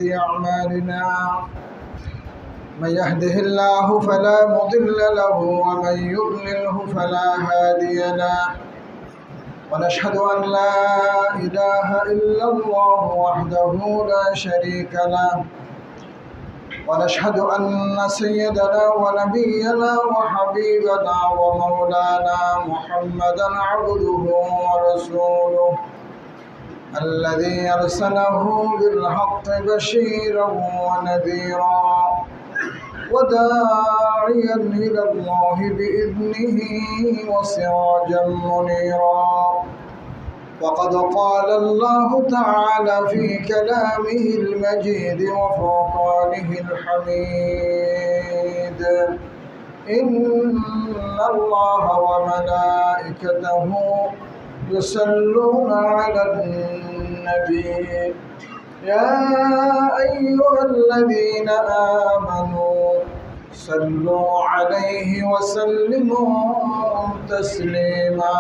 أعمالنا من يهده الله فلا مضل له ومن يضلله فلا هادي له ونشهد أن لا إله إلا الله وحده لا شريك له ونشهد أن سيدنا ونبينا وحبيبنا ومولانا محمدا عبده ورسوله الذي أرسله بالحق بشيرا ونذيرا وداعيا إلى الله بإذنه وسراجا منيرا وقد قال الله تعالى في كلامه المجيد وفرقانه الحميد إن الله وملائكته يصلون على النبي يا أيها الذين آمنوا صلوا عليه وسلموا تسليما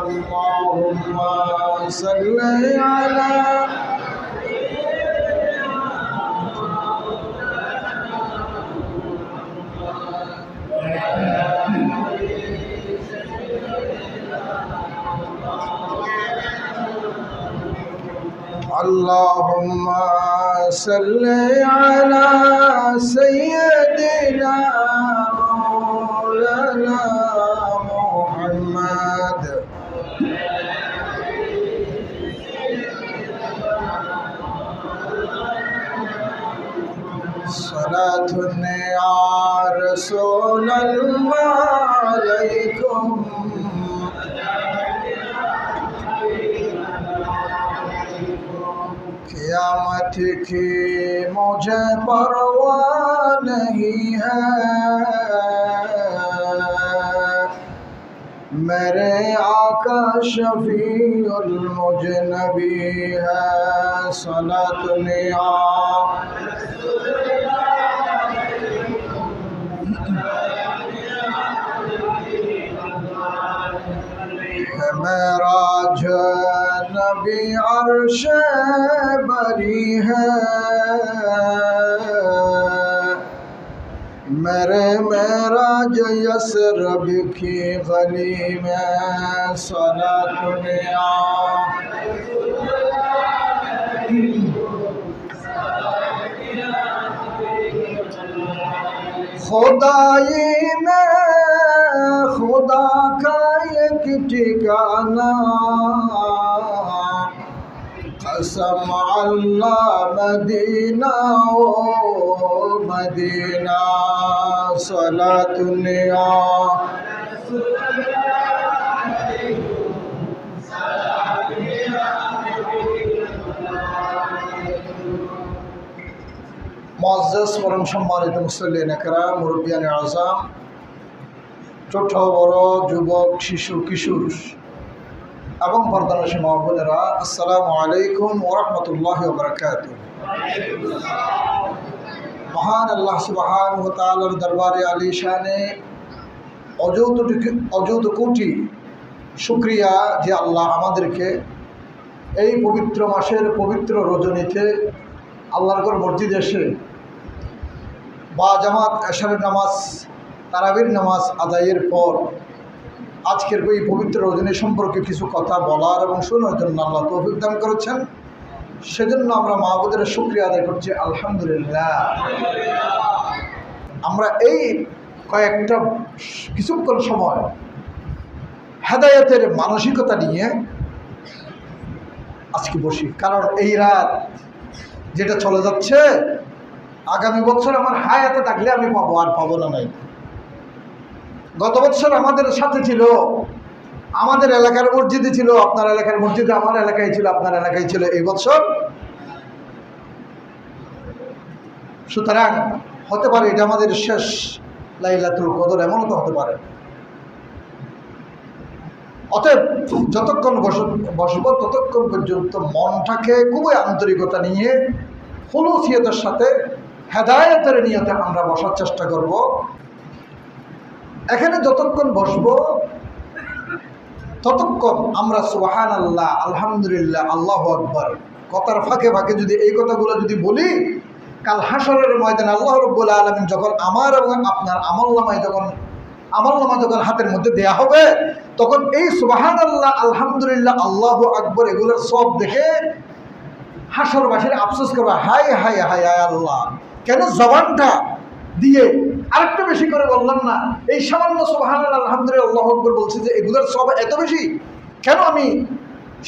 اللهم صل على اللهم صل على سيدنا مولانا محمد صلاة يا رسول الله عليكم क़यामत की मुझे परवाह नहीं है मेरे आका शफीउल मुजनबी है सलातुनिया मेराज नबी अर्श बरी है मेरे मेराज यसरब की गली में सलातुनिया खुदाई में खुदा का एक ठिकाना कसम अल्लाह मदीना ओ मदीना सलातुनिया मुअज़्ज़ज़ परम सम्मानित मुसल्लिन किराम मुरब्बियान आज़म ছোট বড় যুবক শিশু কিশোর এবং পর্দানশী মা বোনেরা আসসালামু আলাইকুম ওয়া রাহমাতুল্লাহি ওয়া বারাকাতুহু মহান আল্লাহ সুবহানাহু ওয়া তাআলার দরবারে আলিশানে অযৌত কোটি শুকরিয়া যে আল্লাহ আমাদেরকে এই পবিত্র মাসের পবিত্র রজনীতে আল্লাহর ঘর মসজিদে এসে বা জামাত এশারের নামাজ তারাবির নামাজ আদায়ের পর আজকের এই পবিত্র রজনী সম্পর্কে কিছু কথা বলার এবং শোনার জন্য আল্লাহ তৌফিক দান করেছেন সেজন্য আমরা মাহবুদের শুকরিয়া আদায় করছি আলহামদুলিল্লাহ। আমরা এই কয়েকটা কিছুক্ষণ সময় হেদায়েতের মানসিকতা নিয়ে আজকে বসি, কারণ এই রাত যেটা চলে যাচ্ছে আগামী বছর আমার হায়াতে থাকলে আমি পাবো, আর পাবো না নাই। গত বছর আমাদের সাথে ছিল, আমাদের এলাকার মসজিদে ছিল, আপনার এলাকার মসজিদে, আমার এলাকায় ছিল, আপনার এলাকায় ছিল এই বছর। সুতরাং হতে পারে এটা আমাদের শেষ লাইলাতুল কদর, এমনও তো হতে পারে। অতএব যতক্ষণ বসবো ততক্ষণ পর্যন্ত মনটাকে খুবই আন্তরিকতা নিয়ে খুলুসিয়তের সাথে হেদায়েতের নিয়তে আমরা বসার চেষ্টা করব। এখানে যতক্ষণ বসবো ততক্ষণ আমরা সুবহানাল্লাহ, আলহামদুলিল্লাহ, আল্লাহু আকবার কথার ফাঁকে ফাঁকে যদি এই কথাগুলো যদি বলি, কাল হাসরের ময়দানে আল্লাহ রাব্বুল আলামিন যখন আমার এবং আপনার আমলনামা যখন হাতের মধ্যে দেয়া হবে, তখন এই সুবহানাল্লাহ, আলহামদুলিল্লাহ, আল্লাহু আকবার এগুলোর সব দেখে হাসরবাসীর আফসোস করবে, হায় হায় হায় হায় আল্লাহ, কেন জবানটা দিয়ে আরেকটু বেশি করে বললাম না? এই সামান্য সুবহানাল্লাহ, আলহামদুলিল্লাহ, আল্লাহু আকবার বলছি যে এগুলোর সব এত বেশি, কেন আমি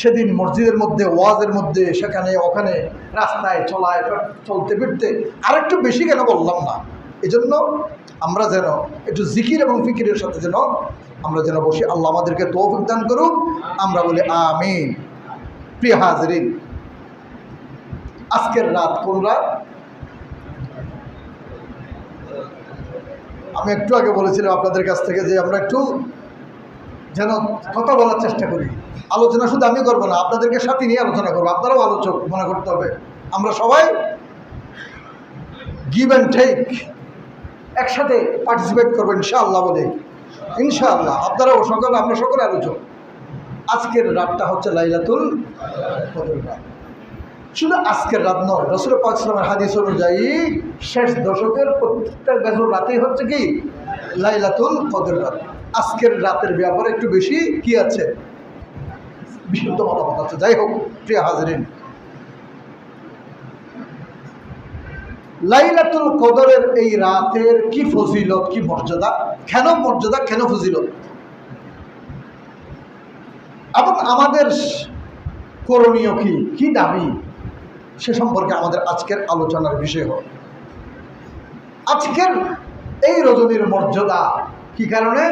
সেদিন মসজিদের মধ্যে, ওয়াজের মধ্যে, সেখানে ওখানে রাস্তায় চলতে ফিরতে আরেকটু বেশি কেন বললাম না? এজন্য আমরা যেন একটু জিকির এবং ফিকিরের সাথে যেন আমরা যেন বসি। আল্লাহ আমাদেরকে তৌফিক দান করুক। আমরা বলি আমিন। প্রিয় হাজরিন, আজকের রাত কোন রাত? আমি একটু আগে বলেছিলাম আপনাদের কাছ থেকে যে আমরা একটু যেন কথা বলার চেষ্টা করি। আলোচনা শুধু আমি করবো না, আপনাদেরকে সাথে নিয়ে আলোচনা করবো। আপনারাও আলোচক মনে করতে হবে। আমরা সবাই গিভ অ্যান্ড টেক একসাথে পার্টিসিপেট করবো ইনশাআল্লাহ বলে। ইনশাআল্লাহ আপনারাও সকলে, আমরা সকলে আলোচক। আজকের রাতটা হচ্ছে লাইলাতুল কদর রাত। শুধু আজকের রাত নয়, রাসূল পাক সাল্লাল্লাহু আলাইহি ওয়াসাল্লামের হাদিস অনুযায়ী শেষ দশকের প্রত্যেকটা বেজর রাতেই হচ্ছে কি লাইলাতুল কদর রাত। আজকের রাতের ব্যাপারে একটু বেশি কি আছে, বিশুদ্ধ মতামত আছে। যাই হোক, প্রিয় হাজরিন, লাইলাতুল কদরের এই রাতের কি ফজিলত, কি মর্যাদা, কেন ফজিলত, এবং আমাদের করণীয় কি দাবি, সে সম্পর্কে আমাদের আজকের আলোচনার বিষয় হবে। আজকের এই রজনীর মর্যাদা কি কারণে?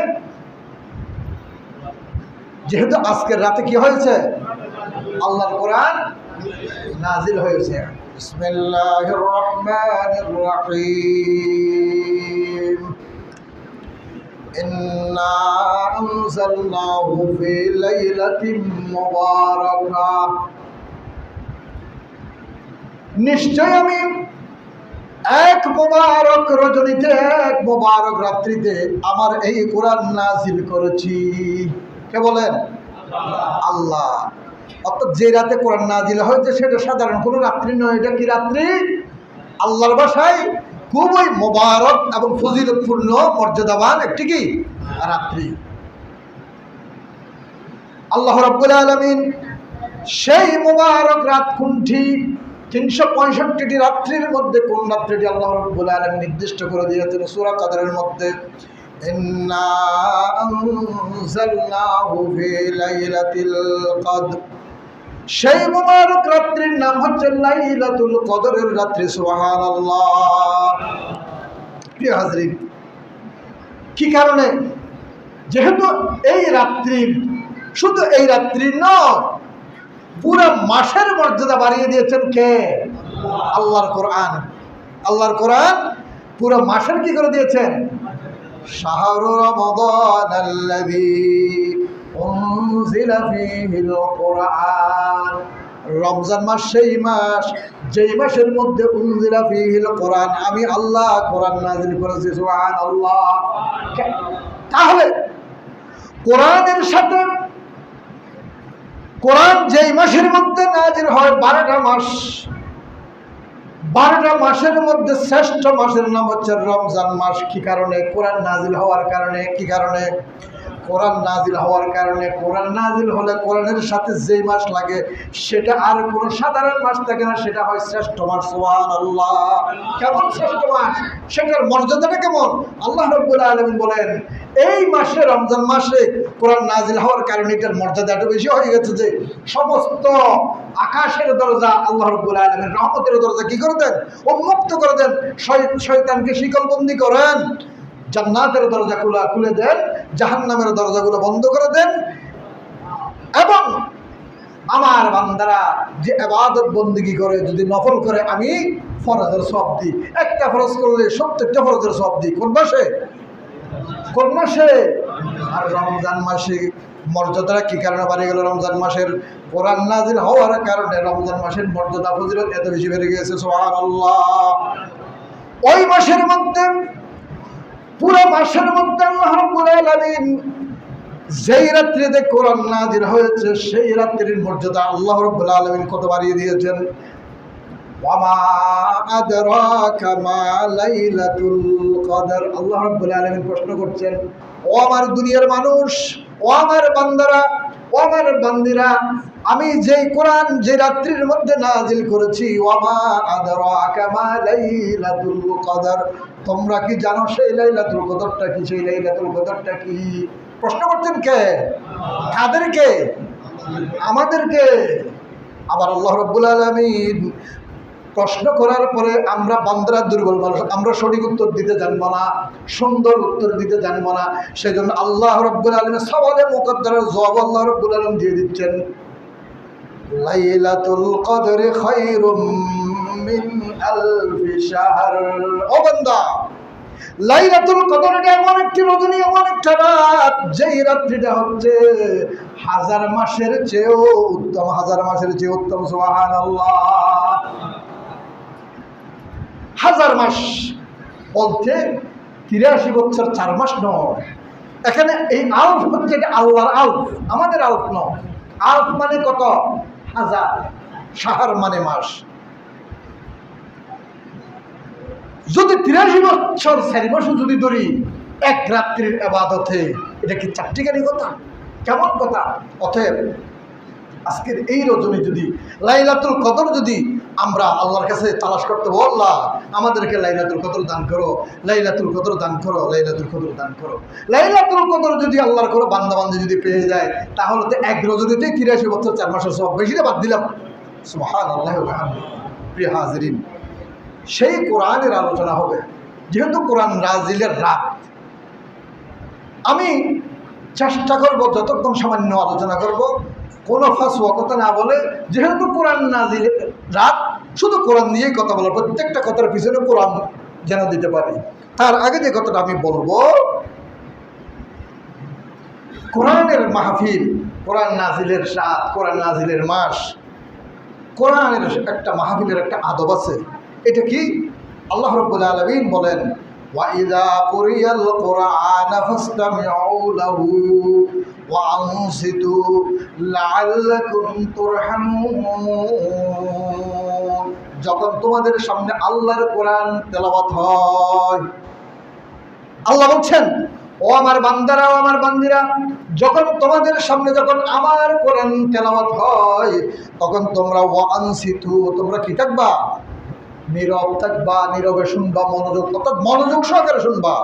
যেহেতু আজকের রাতে কি হয়েছে, আল্লাহর কোরআন নাজিল হয়েছে। বিসমিল্লাহির রহমানির রহিম। ইন্না আনজালনাহু ফি লাইলাতিন মুবারাকাহ। নিশ্চয় আমি এক মুবারক রজনীতে, এক মুবারক রাত্রিতে আমার এই কোরআন নাজিল করেছি। কে বলেন? আল্লাহ। অর্থাৎ যে রাতে কোরআন নাজিল হয়েছে সেটা সাধারণ কোনো রাত্রি নয়। এটা কি রাত্রি? আল্লাহর ভাষায় খুবই মুবারক এবং ফজিলতপূর্ণ, মর্যাদাবান একটি কি রাত্রি। আল্লাহ রাব্বুল আলামিন সেই মুবারক রাত কোনটি, 365টি রাত্রির মধ্যে কোন রাত্রিটি আল্লাহ রাব্বুল আলামিন নির্দিষ্ট করে দিয়েছেন সূরা কদরের মধ্যে। ইন্না আনজালনাহু ফি লাইলাতিল কদর। সেই মুবারক রাত্রির নাম হচ্ছে লাইলাতুল কদরের রাত্রি। সুবহানাল্লাহ। প্রিয় হাজরিন, কি কারণে? যেহেতু এই রাত্রির, শুধু এই রাত্রির নয়, পুরো মাসের মর্যাদা বাড়িয়ে দিয়েছেন কে? আল্লাহর কোরআন। আল্লাহর কোরআন পুরো মাসের কি করে দিয়েছেন? শাহরু রমাদানাল্লাযী উনজিলা ফীহিল কোরআন। রমজান মাস সেই মাস যেই মাসের মধ্যে উনজিলা ফীহিল কোরআন, আমি আল্লাহ কোরআন নাযিল করেছি। সুবহানাল্লাহ। তাহলে কোরআনের সাথে, কোরআন যেই মাসের মধ্যে নাজিল হয়, 12টা মাস, 12টা মাসের মধ্যে শ্রেষ্ঠ মাসের নাম হচ্ছে রমজান মাস। কি কারণে? কোরআন নাজিল হওয়ার কারণে। কি কারণে? কোরআন নাজিল হওয়ার কারণে। কোরআন নাজিল হলে কোরআনের সাথে যেই মাস লাগে সেটা আর কোনো সাধারণ মাস থাকে না, সেটা হয় শ্রেষ্ঠ মাস। সুবহানাল্লাহ। কেমন শ্রেষ্ঠ মাস? সেটার মর্যাদাটা কেমন? আল্লাহ রাব্বুল আলামিন বলেন, এই মাসে, রমজান মাসে কোরআন নাজিল হওয়ার কারণে এটার মর্যাদা এত বেশি হয়ে গেছে যে সমস্ত আকাশের দরজা আল্লাহ রাব্বুল আলামিন রহমতের দরজা কি করে দেন? উন্মুক্ত করে দেন। শয়তানকে শিকলবন্দি করেন। জান্নাতের দরজা খুলে দেন, জাহান্নামের দরজাগুলো বন্ধ করে দেন। এবং আমার বান্দারা যে ইবাদত বন্দেগী করে, যদি নফল করে, আমি ফরজের সওয়াব দিই। একটা ফরজ করলে 70টা ফরজের সওয়াব দিই। কোন মাসে? কোন মাসে? আর রমজান মাসে মর্যাদাটা কি কারণে বাড়ে গেল? রমজান মাসের কোরআন নাজিল হওয়ার কারণে রমজান মাসের মর্যাদা, ফজিলত এত বেশি বেড়ে গিয়েছে। সুবহানাল্লাহ। ওই মাসের মধ্যে, পুরো মাসের মধ্যে আল্লাহ রাব্বুল আলামিন যেই রাত্রিতে কোরআন নাযিল হয়েছে সেই রাত্রির মর্যাদা আল্লাহ রাব্বুল আলামিন কত বাড়িয়ে দিয়েছেন। ওয়ামা আদরাকা মা লাইলাতুল কদর। আল্লাহ রাব্বুল আলামিন প্রশ্ন করছেন, ও আমার দুনিয়ার মানুষ, ও আমার বান্দারা, ও আমার বান্দিরা, আমি যেই কোরআন যে রাত্রির মধ্যে নাজিল করেছি, ওয়ামা আদরাকা মা লাইলাতুল কদর, তোমরা কি জানো সেই লাইলাতুল কদরটা কি? সেই লাইলাতুল কদরটা কি? প্রশ্ন করছেন কে? কাদেরকে? আমাদেরকে। আবার আল্লাহ রাব্বুল আলামিন প্রশ্ন করার পরে আমরা বান্দারা দুর্বল মানুষ, আমরা সঠিক উত্তর দিতে জানবো না, সুন্দর উত্তর দিতে জানবো না, সেজন্য আল্লাহ রাব্বুল আলামিন সওয়ালে মুকদ্দারের জবাব আল্লাহ রাব্বুল আলামিন দিয়ে দিচ্ছেন, লাইলাতুল কদরি খায়রুম মিন আলফি শাহর। ও বান্দা, লাইলাতুল কদর এমন একটি রজনী, এমন একটা রাত, যেই রাত্রিটা হচ্ছে হাজার মাসের চেয়েও উত্তম, হাজার মাসের চেয়ে উত্তম। সুবহানাল্লাহ। হাজার মাস বলতে 83 বছর 4 মাস নয়। এখানে এই আলফ হচ্ছে এটা আল্লাহর আলফ, আমাদের আলফ নয়। আলফ মানে কত? হাজার। শাহর মানে মাস। যদি 83 বছর 4 মাসও যদি ধরি এক রাত্রির ইবাদতে, এটা কি চারটিখানি কথা? কেমন কথা? অতএব আজকের এই রজনী যদি লাইলাতুল কদর যদি আমরা আল্লাহর কাছে তালাশ করতে, আল্লাহ আমাদেরকে লাইলাতুল কদর দান করো, লাইলাতুল কদর দান করো, লাইলাতুল কদর দান করো। লাইলাতুল কদর যদি আল্লাহর করো বান্দা বান্দি যদি পেয়ে যায়, তাহলে তো এক রজনীতেই 83 বছর 4 মাসের সব বেশিটা বাদ দিলাম। সুবহানাল্লাহ ওয়া বিহামদিহি। প্রিয় হাজিরিন, সেই কোরআনের আলোচনা হবে। যেহেতু কোরআন নাজিলের রাত, আমি চেষ্টা করব যতক্ষণ সামান্য আলোচনা করব, কোনো ফাঁসুয়া কথা না বলে, যেহেতু কোরআন নাজিলের রাত, শুধু কোরআন নিয়েই কথা বলার, প্রত্যেকটা কথার পিছনে কোরআন যেন দিতে পারি। তার আগে যে কথাটা আমি বলবো, কোরআনের মাহফিল, কোরআন নাজিলের রাত, কোরআন নাজিলের মাস, কোরআনের একটা মাহফিলের একটা আদব আছে। এটা কি? আল্লাহ রাব্বুল আলামিন বলেন, ওয়াইদা কুরিয়াল কুরআন ফাসতামিউ লাহু ওয়া আনসিতু লাআল্লাকুম তুরহামুন। যখন তোমাদের সামনে আল্লাহর কোরআন তেলাওয়াত হয়, আল্লাহ বলছেন, ও আমার বান্দারা, ও আমার বান্দিরা, যখন তোমাদের সামনে যখন আমার কোরআন তেলাওয়াত হয়, তখন তোমরা ওয়া আনসিতু, তোমরা কি থাকবা? নীরব থাকবা, নীরবে শুনবা, মনোযোগ, অর্থাৎ মনোযোগ সহকারে শুনবা,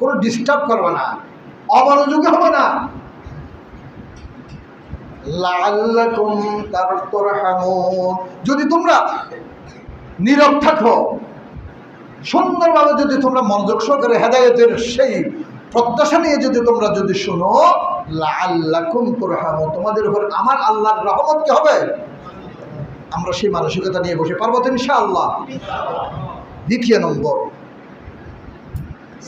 কোনো ডিস্টার্ব করবে না, অমনোযোগী হবে না। লাআল্লাকুম তুরহামুন, যদি তোমরা নীরব থাকো, সুন্দরভাবে যদি তোমরা মনোযোগ সহকারে হেদায়েতের সেই প্রত্যাশা নিয়ে যদি তোমরা যদি শোনো, লাআল্লাকুম তুরহামুন, তোমাদের উপর আমার আল্লাহর রহমত কি হবে? আমরা সেই মানসিকতা নিয়ে বসে পারবো তো ইনশাআল্লাহ। দ্বিতীয় নম্বর,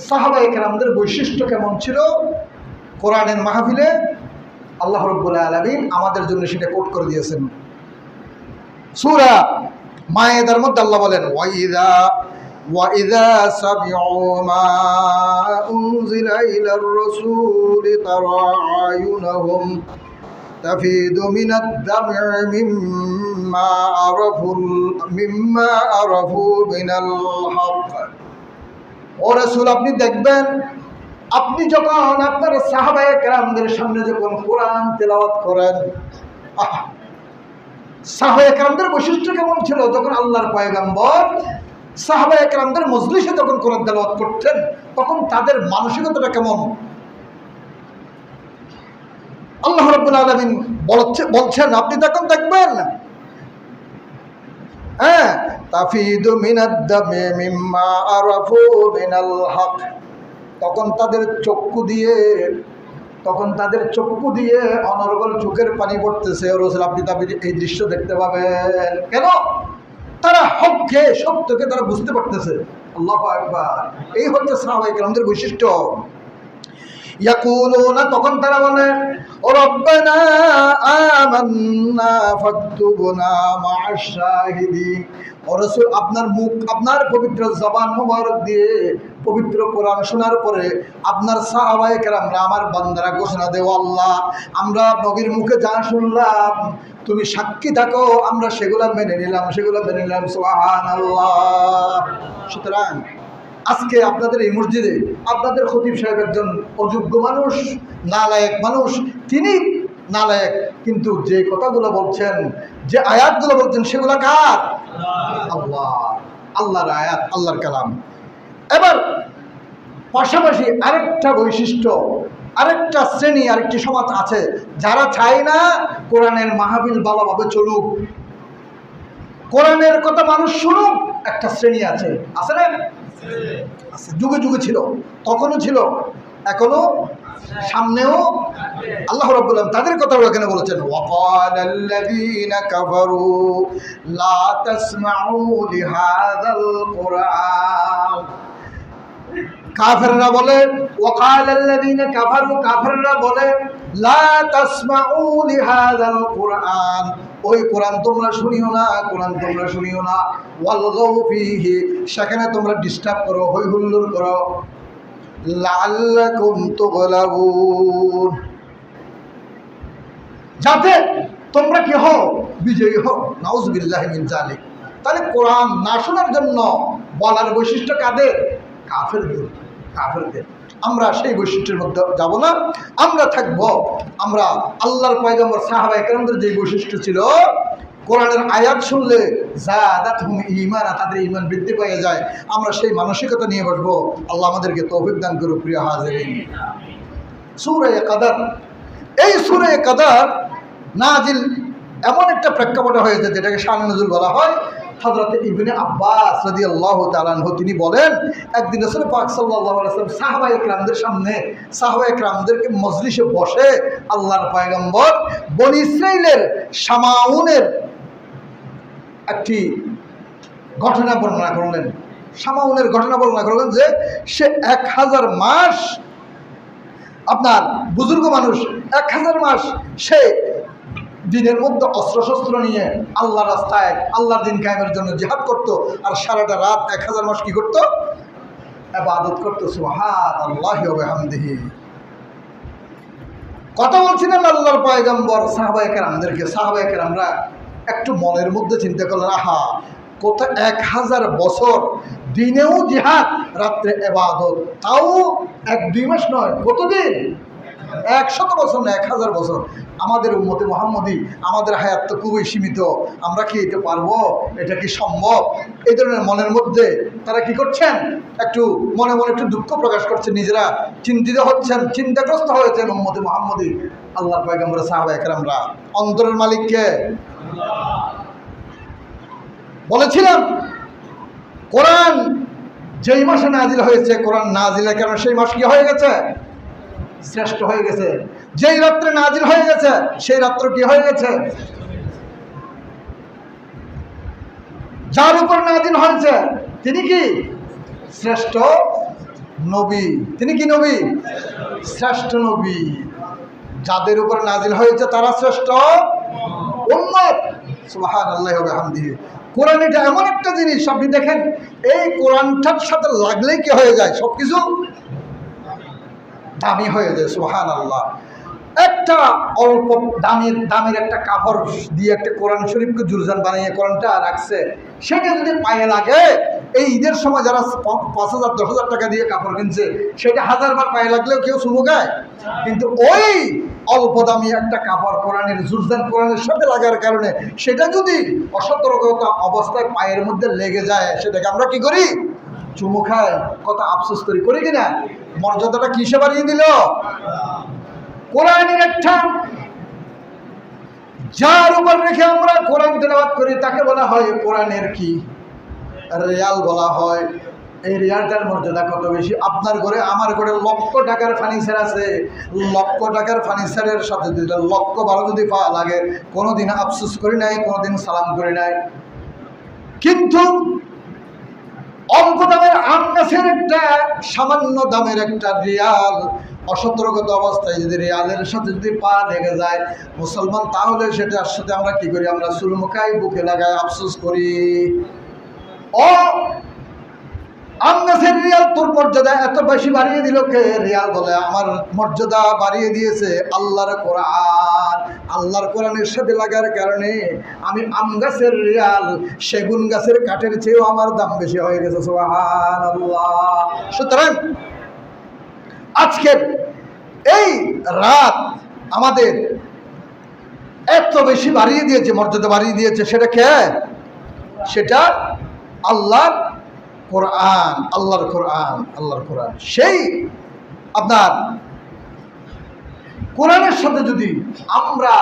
সাহাবায়ে কেরামদের বৈশিষ্ট্য কেমন ছিল কোরআনের মাহফিলে? আল্লাহ রাব্বুল আলামিন আমাদের জন্য সেটা কোট করে দিয়েছেন। সূরা মায়েদার মধ্যে আল্লাহ বলেন, ওয়াইদা সামিউ মা উনজিলা ইলার রাসূলি তারা আয়ুনাহুম তাফিদু মিনাদ দাম'i মিম্মা আরাফু মিনাল হক। ও রাসূল, আপনি দেখবেন, আপনি যখন আপনার সাহাবায়ে কেরামদের সামনে যখন কোরআন তেলাওয়াত করেন, সাহাবায়ে কেরামদের বৈশিষ্ট্য কেমন ছিল? যখন আল্লাহর পয়গম্বর সাহাবায়ে কেরামদের মজলিসে যখন কোরআন তেলাওয়াত করতেন, তখন তাদের মানসিকতাটা কেমন? আল্লাহ রাব্বুল আলামিন বলছেন, আপনি তখন দেখবেন, তাফিদু মিনাদ দামি মিম্মা আরাফু মিনাল হক, তখন তাদের চক্ষু দিয়ে অনর্গল চোখের পানি পড়তেছে। রাসূল, আপনি এই দৃশ্য দেখতে পাবেন। কেন? তারা হককে, সত্যকে তারা বুঝতে পারতেছে। আল্লাহু আকবার। এই হচ্ছে সাহাবায়ে কেরামদের বৈশিষ্ট্য। ইয়াকুলুনা, তখন তারা বলে, রব্বানা আমান্না ফাকতুবনা মা'আশ শাহিদিন। ও ও রাসূল, আপনার মুখ, আপনার পবিত্র জবান মোবারক দিয়ে পবিত্র কোরআন শোনার পরে আপনার সাহাবায়ে কেরামরা, আমার বান্দারা ঘোষণা দেও, আল্লাহ আমরা নবীর মুখে যা শুনলাম তুমি সাক্ষী থাকো, আমরা সেগুলা মেনে নিলাম, সুবহানাল্লাহ। সুতরাং আজকে আপনাদের এই মসজিদে আপনাদের খতিব সাহেব একজন অযোগ্য মানুষ, নালায়েক মানুষ, তিনি নালায়েক, কিন্তু যে কথাগুলো বলছেন, যে আয়াতগুলো বলছেন, সেগুলো কার? আল্লাহ, আল্লাহর আয়াত, আল্লাহর কালাম। এবার পাশাপাশি আরেকটা বৈশিষ্ট্য, আরেকটা শ্রেণী, আরেকটি সমাজ আছে যারা চায় না কোরআনের মাহফিল ভালোভাবে চলুক, কোরআনের কথা মানুষ শুনুক। একটা শ্রেণী আছে, আছে না? আছে, যুগে যুগে ছিল, তখনও ছিল, এখনো, সামনেও। আল্লাহ রাব্বুল আলামিন তাদের কথা এখানে বলেছেন, ওয়াকালাল্লাযীনা কাফারু লা তাসমাউ লিহাযাল কুরআন। কাফেররা বলে, ওয়াকালাল্লাযীনা কাফারু, কাফেররা বলে, লা তাসমাউ লিহাযাল কুরআন, ওই কোরআন তোমরা শুনিও না, কোরআন তোমরা শুনিও না, ওয়ালগাউ ফীহি, সেখানে তোমরা ডিস্টার্ব করো, হই হুল্লোড় করো, লাআল্লাকুম তুগলাবুন, যাতে তোমরা কি হও? বিজয়ী হও। নাউযুবিল্লাহি মিন যালিক। তাহলে কোরআন না শোনার জন্য বলার বৈশিষ্ট্য কাদের? কাফেরদের, কাফেরদের। আমরা সেই বৈশিষ্ট্যের মধ্যে যাব না, আমরা থাকব, আমরা আল্লাহর পয়গম্বর সাহাবায়ে কেরামদের যে বৈশিষ্ট্য ছিল, কোরআনের আয়াত শুনলে যাদাতহুম ঈমানা, তাদের ঈমান বৃদ্ধি পেয়ে যায়, আমরা সেই মানসিকতা নিয়ে বসবো। আল্লাহ আমাদেরকে তৌফিক দান করুক। প্রিয় হাজিরিন, সূরা কদর, এই সূরা কদর নাজিল এমন একটা প্রেক্ষাপটে হয়েছে যেটাকে শান নুজুল বলা হয়। হযরত ইবনে আব্বাস রাদিয়াল্লাহু তাআলা আনহু তিনি বলেন, একদিন রাসূল পাক সাল্লাল্লাহু আলাইহি ওয়াসাল্লাম সাহাবায়ে কেরামদের সামনে, সাহাবায়ে কেরামদেরকে মজলিসে বসে আল্লাহর পয়গম্বর বনী ইসরাইলের শামাউনের একটি ঘটনা বর্ণনা করলেন। শামাউনের ঘটনা বর্ণনা করলেন যে সে 1000 মাস, আপনার বুজুর্গ মানুষ, 1000 মাস সে দিনের মধ্যে অস্ত্রশস্ত্র নিয়ে আল্লাহ রাস্তায় আল্লাহর দিন কায়েমের জন্য জিহাদ করত, আর সারাটা রাত 1000 মাস কি করত? ইবাদত করত। সুবহানাল্লাহি ওয়া বিহামদিহি। কথা বলছিলেন আল্লাহর পয়গম্বর সাহাবায়ে কেরামদেরকে। সাহাবায়ে কেরামরা একটু মনের মধ্যে চিন্তা করলেন, আহা, কত 1000 বছর, দিনেও জিহাদ, রাত্রে ইবাদত, তাও 1-2 মাস নয়, কতদিন? 100 বছর না, 1000 বছর। আমাদের উম্মতে মুহাম্মদী, আমাদের হায়াত তো খুবই সীমিত, আমরা কি এটা পারবো? এটা কি সম্ভব? এই ধরনের মনের মধ্যে তারা কি করছেন? একটু মনে মনে একটু দুঃখ প্রকাশ করছেন, নিজেরা চিন্তিত হচ্ছেন, চিন্তাগ্রস্ত হয়েছেন উম্মতে মুহাম্মদী। আল্লাহর পয়গম্বর সাহাবায়ে কেরামরা, অন্তরের মালিককে বলেছিলাম, কোরআন যেই মাসে নাজিল হয়েছে, কোরআন নাজিলের কারণে সেই মাস কি হয়ে গেছে? শ্রেষ্ঠ হয়ে গেছে। যেই রাত্রে নাজিল হয়ে গেছে, সেই রাত্র কি হয়ে গেছে? যার উপর নাজিল হয়েছে তিনি কি? শ্রেষ্ঠ নবী। তিনি কি নবী? শ্রেষ্ঠ নবী। যাদের উপর নাজিল হয়েছে তারা শ্রেষ্ঠ উম্মত। সুবহানাল্লাহি ওয়া বিহামদিহি। কোরআন এটা এমন একটা জিনিস, আপনি দেখেন এই কোরআনটার সাথে লাগলেই কি হয়ে যায়? সবকিছু দামি হয়ে যায়। সুবহানাল্লাহ। একটা অল্প দামের একটা কাপড় দিয়ে একটা কোরআন শরীফকে জুরজান বানিয়ে কোরআনটা রাখছে, সেটা যদি পায়ে লাগে, এই ঈদের সময় যারা 5000-10,000 টাকা দিয়ে কাপড় কিনছে, সেটা 1000 বার পায়ে লাগলেও কেউ চুমুকায়। কিন্তু ওই অল্প দামি একটা কাপড় কোরআনের জুরজান কোরআনের সাথে লাগার কারণে সেটা যদি অসতর্কতা অবস্থায় পায়ের মধ্যে লেগে যায়, সেটাকে আমরা কি করি? চুমু খাই, কত আফসোস করি, করি কিনা? মর্যাদাটা কিসে বাড়িয়ে দিল? কোরআনের একটা, যার উপর রেখে আমরা কোরআন তেলাওয়াত করি তাকে বলা হয় কোরআনের কি? রিয়াল বলা হয়। এই রিয়ালটার মর্যাদা কত বেশি! আপনার ঘরে আমার ঘরে লক্ষ টাকার ফার্নিচার আছে, লক্ষ টাকার ফার্নিচারের সাথে যদি 1,00,000 যদি পাওয়া লাগে, কোনোদিন আফসোস করি নাই, কোনোদিন সালাম করি নাই। কিন্তু অল্প দামের আম গাছের একটা, সামান্য দামের একটা রিয়াল, অসতর্কতা অবস্থায় যদি রিয়ালের সাথে যদি পা লেগে যায় মুসলমান, তাহলে সেটার সাথে আমরা কি করি? আমরা চুলমুকাই, বুকে লাগাই আফসোস করি। ও আম গাছের রিয়াল, তোর মর্যাদা এত বেশি বাড়িয়ে দিল কে? রিয়াল বলে আমার মর্যাদা বাড়িয়ে দিয়েছে আল্লাহর কোরআন। আল্লাহর কোরআনের সাথে লাগার কারণে আমি আম গাছের রিয়াল সেগুন গাছের কাঠের চেয়েও আমার দাম বেশি হয়ে গেছে। সুবহানাল্লাহ। সুতরাং আজকের এই রাত আমাদের এত বেশি বাড়িয়ে দিয়েছে, মর্যাদা বাড়িয়ে দিয়েছে, সেটা কে? সেটা আল্লাহর কোরআন, আল্লাহর কোরআন, আল্লাহর কোরআন। সেই আপনার কোরআনের সাথে যদি আমরা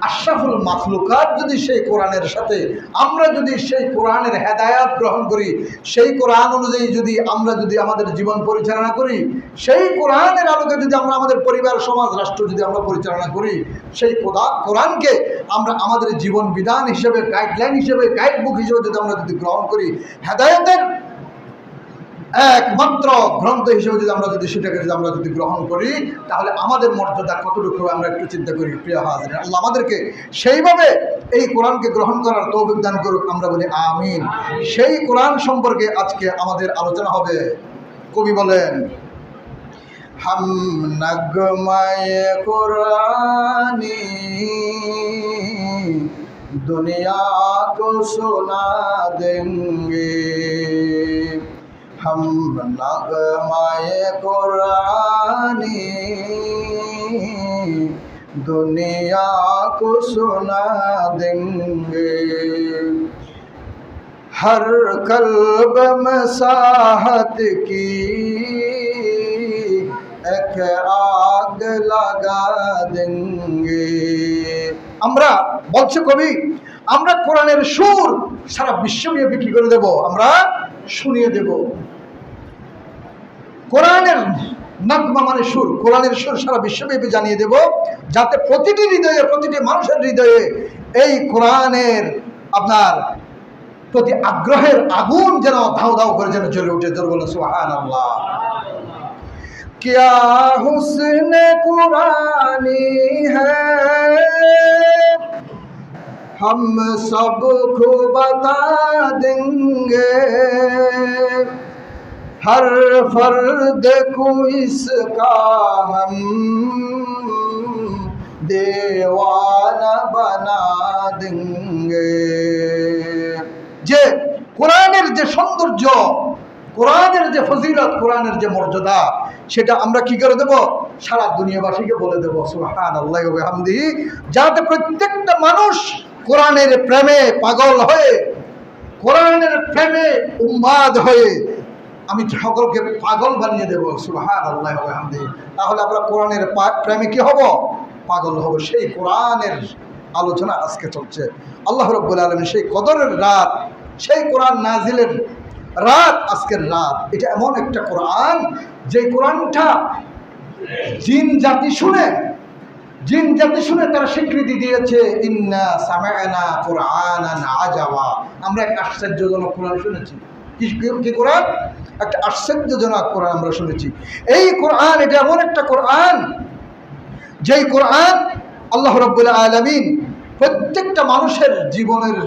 আশরাফুল মাখলুকাত যদি সেই কোরআনের সাথে আমরা যদি সেই কোরআনের হেদায়াত গ্রহণ করি, সেই কোরআন অনুযায়ী যদি আমরা যদি আমাদের জীবন পরিচালনা করি, সেই কোরআনের আলোকে যদি আমরা আমাদের পরিবার, সমাজ, রাষ্ট্র যদি আমরা পরিচালনা করি, সেই কোরআনকে আমরা আমাদের জীবন বিধান হিসেবে, গাইডলাইন হিসেবে, গাইড বুক হিসেবে যদি আমরা যদি গ্রহণ করি, হেদায়াতের একমাত্র গ্রন্থ হিসেবে যদি আমরা যদি সেটাকে যদি আমরা যদি গ্রহণ করি, তাহলে আমাদের মর্যাদা কতটুকু আমরা একটু চিন্তা করি। প্রিয় হাজির, আল্লাহ আমাদেরকে সেইভাবে এই কোরআনকে গ্রহণ করার তৌফিক দান করুক, আমরা বলি আমিন। সেই কোরআন সম্পর্কে আজকে আমাদের আলোচনা হবে। কবি বলেন, হাম নগমায়ে কুরআনি দুনিয়া কো সুনা দেंगे, हम नगमाए कुरानी दुनिया को सुना देंगे, हर कल्ब में साहत की एक आग लगा देंगे। আমরা বলছে কবি, আমরা কোরআনের সুর সারা বিশ্বব্যাপী কি করে দেব? আমরা শুনিয়ে দেব। কোরআনের নগমা মানে সুর, কোরআনের সুর সারা বিশ্বব্যাপী জানিয়ে দেব, যাতে প্রতিটি হৃদয়ে, প্রতিটি মানুষের হৃদয়ে এই কোরআনের আপনার প্রতি আগ্রহের আগুন যেন ধাউ ধাউ করে যেন জ্বলে উঠে। জোর বলে সুবহানাল্লাহ। क्या हुस्न कुरानी है हम सबको बता देंगे, हर फर्द को इसका हम दीवाना बना देंगे। যে কোরআনের যে সৌন্দর্য, কোরআনের যে ফজিলত, কোরআনের যে মর্যাদা, সেটা আমরা কি করে দেব? সারা দুনিয়াবাসীকে বলে দেব। সুবহানাল্লাহি ওয়া বিহামদিহি। যাতে প্রত্যেকটা মানুষ কোরআনের প্রেমে পাগল হয়ে, কোরআনের প্রেমে উন্মাদ হয়ে আমি সকলকে পাগল বানিয়ে দেব। সুবহানাল্লাহি ওয়া বিহামদিহি। তাহলে আমরা কোরআনের প্রেমে কি হব? পাগল হব। সেই কোরআনের আলোচনা আজকে চলছে। আল্লাহ রাব্বুল আলামিন সেই কদরের রাত, সেই কোরআন নাজিলের রাত, আজকের রাত, এটা এমন একটা কোরআন যে কোরআনটা জিন জাতি শুনে তারা স্বীকৃতি দিয়েছে, ইন্না সামি'না কুরআনান আজাবা। আমরা একটা আশ্চর্যজনক কোরআন শুনেছি। কি কোরআন? একটা আশ্চর্যজনক কোরআন আমরা শুনেছি। এই কোরআন, এটা এমন একটা কোরআন যেই কোরআন আল্লাহ রাব্বুল আলামিন প্রত্যেকটা মানুষের জীবনের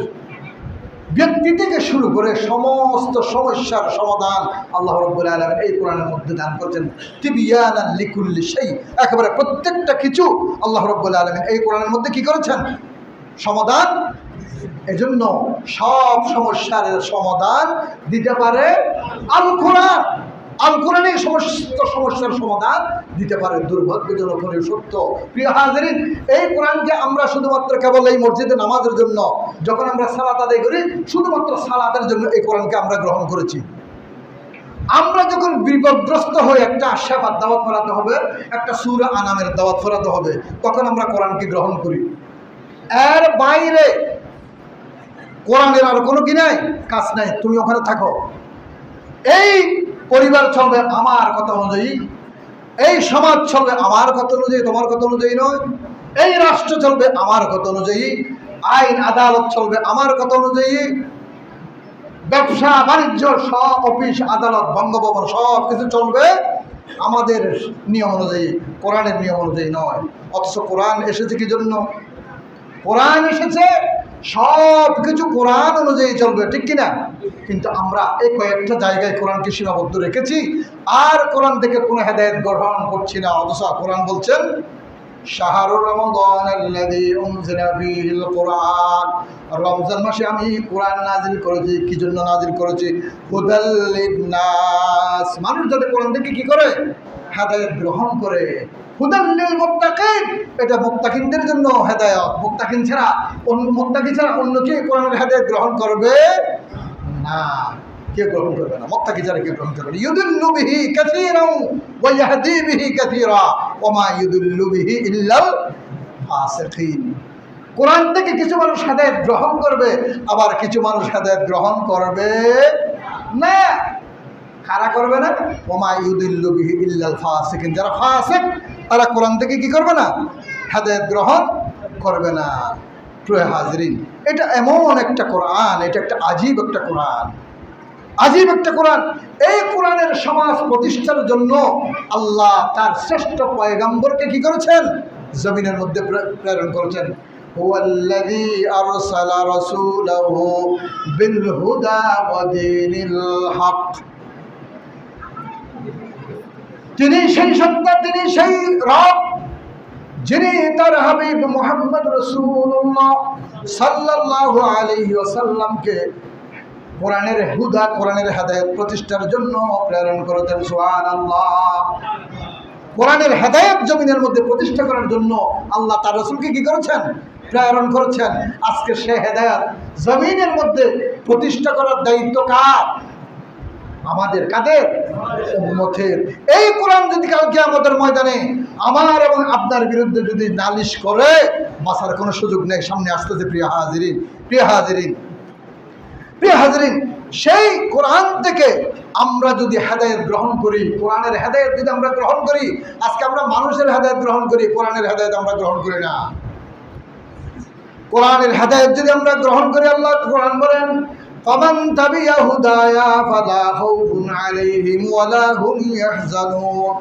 ব্যক্তি থেকে শুরু করে সমস্ত সমস্যার সমাধান আল্লাহ রাব্বুল আলামিন এই কোরআনের মধ্যে দান করেছেন। তিবিয়ানান লিকুল্লি শাই, একেবারে প্রত্যেকটা কিছু আল্লাহ রাব্বুল আলামিন এই কোরআনের মধ্যে কি করেছেন? সমাধান। এজন্য সব সমস্যার সমাধান দিতে পারে আল কোরআন। আল কোরআন এই সমস্ত সমস্যার সমাধান দিতে পারে। দুর্ভাগ্যজনক হলে সত্য, প্রিয় হাজিরিন, এই কোরআনকে আমরা শুধুমাত্র কেবল এই মসজিদে নামাজের জন্য, যখন আমরা সালাত আদায় করি, শুধুমাত্র সালাতের জন্য এই কোরআনকে আমরা গ্রহণ করেছি। আমরা যখন বিপদগ্রস্ত হয়ে একটা আশাবাদ দাওয়াত ফরাতে হবে, একটা সূরা আনামের দাওয়াত ফরাতে হবে, তখন আমরা কোরআনকে গ্রহণ করি। এর বাইরে কোরআনের আর কোনো কি নাই, কাজ নাই। তুমি ওখানে থাকো, এই পরিবার চলবে আমার কথা অনুযায়ী, এই সমাজ চলবে আমার কথা অনুযায়ী, তোমার কথা অনুযায়ী নয়। এই রাষ্ট্র চলবে আমার কথা অনুযায়ী, আইন আদালত চলবে আমার কথা অনুযায়ী, ব্যবসা বাণিজ্য সব, অফিস আদালত বঙ্গভবন সব কিছু চলবে আমাদের নিয়ম অনুযায়ী, কোরআনের নিয়ম অনুযায়ী নয়। অথচ কোরআন এসেছে কি জন্য? কোরআন এসেছে সব কিছু কোরআন অনুযায়ী চলবে, ঠিক কিনা? কিন্তু আমরা এই কয়েকটা জায়গায় কোরআনকে সীমাবদ্ধ রেখেছি, আর কোরআন থেকে কোনো হেদায়েত গ্রহণ করছি না। অথচ কোরআন বলছেন শাহরুর রমাদানাল্লাযী উনজিলা ফীহিল কুরআন, রমজান মাসে আমি কোরআন নাজিল করেছি। কি জন্য নাজিল করেছি? হুদাল লিন্নাস, মানুষ যাতে কোরআন থেকে কি করে? হেদায়েত গ্রহণ করে। হুদাল লিল মুত্তাকিন, এটা মুত্তাকিনদের জন্য হেদায়েত। মুত্তাকিন ছাড়া অন্য কেউ কোরআনের হেদায়েত গ্রহণ করবে না, কেউ গ্রহণ করবে না। মুত্তাকি ছাড়া কেউ গ্রহণ করবে না। ইউদিল্লু বিহি কাসীরান ওয়া ইয়াহদি বিহি কাসীরা ওয়া মা ইউদিল্লু বিহি ইল্লাল ফাসিকিন। কোরআন থেকে কিছু মানুষ হেদায়েত গ্রহণ করবে, আবার কিছু মানুষ হেদায়েত গ্রহণ করবে না। কারা করবে না? ওয়া মা ইউদিল্লু বিহি ইল্লাল ফাসিকিন, যারা ফাসিক তারা কোরআন থেকে কি করবে না? হেদায়েত গ্রহণ করবে না। প্রিয় হাজরিন, এটা এমন একটা কোরআন, এটা একটা আজীব একটা কোরআন, আজীব একটা কোরআন। এই কোরআনের সমাজ প্রতিষ্ঠার জন্য আল্লাহ তার শ্রেষ্ঠ পয়গম্বরকে কি করেছেন? জমিনের মধ্যে প্রেরণ করেছেন। হুয়াল্লাযী আরসালা রাসূলাহু বিল হুদা ওয়া দীনিল হক, তিনি সেই সত্তা, তিনি সেই রব যিনি তার হাবিব মুহাম্মদ রাসূলুল্লাহ সাল্লাল্লাহু আলাইহি ওয়াসাল্লামকে কোরআনের হুদা, কোরআনের হেদায়েত প্রতিষ্ঠার জন্য প্রেরণ করেছেন। সুবহানাল্লাহ। কোরআনের হেদায়েত জমিনের মধ্যে প্রতিষ্ঠা করার জন্য আল্লাহ তার রাসূলকে কি করেছেন? প্রেরণ করেছেন। আজকে সে হেদায়েত জমিনের মধ্যে প্রতিষ্ঠা করার দায়িত্ব কার? আমাদের। কাদের? উম্মতের। এই কোরআন যদি কাল কিয়ামতের ময়দানে আমার এবং আপনার বিরুদ্ধে যদি নালিশ করে, বাঁচার কোনো সুযোগ নেই। সামনে আসতেছে প্রিয় হাজিরিন, প্রিয় হাজিরিন, প্রিয় হাজিরিন, সেই কোরআন থেকে আমরা যদি হেদায়েত গ্রহণ করি, কোরআনের হেদায়েত যদি আমরা গ্রহণ করি, আজকে আমরা মানুষের হেদায়েত গ্রহণ করি, কোরআনের হেদায়েত আমরা গ্রহণ করি না। কোরআনের হেদায়েত যদি আমরা গ্রহণ করি, আল্লাহ কোরআন বলেন ফামান তাবিয়া হুদায়া ফালা খাউফুন আলাইহিম ওয়ালা হুম ইয়াহজানুন,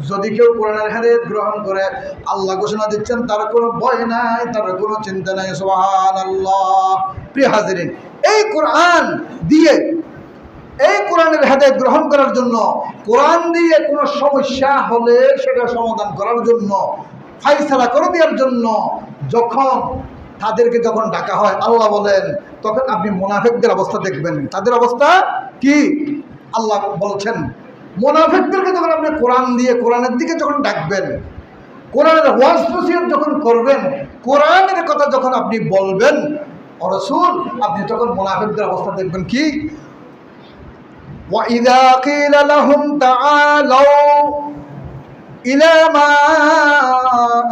যদি কেউ কোরআনের হেদায়েত গ্রহণ করে, আল্লাহ ঘোষণা দিচ্ছেন তার কোনো ভয় নাই, তার কোনো চিন্তা নাই। সুবহানাল্লাহ। প্রিয় হাজিরিন, এই কোরআন দিয়ে, এই কোরআনের হেদায়েত গ্রহণ করার জন্য, কোরআন দিয়ে কোনো সমস্যা হলে সেটা সমাধান করার জন্য, ফায়সালা করে দেওয়ার জন্য যখন তাদেরকে যখন ডাকা হয়, আল্লাহ বলেন তখন আপনি মুনাফিকদের অবস্থা দেখবেন। তাদের অবস্থা কি? আল্লাহ বলছেন মুনাফিকদেরকে যখন আপনি কোরআন দিয়ে কোরআনের দিকে যখন ডাকবেন, কোরআনের ওয়াজ নসিহত যখন করবেন, কোরআনের কথা যখন আপনি বলবেন ও রাসূল, আপনি তখন মুনাফিকদের অবস্থা দেখবেন কি? وَإِذَا قِيلَ لَهُمْ تَعَالَوْا إِلَى مَا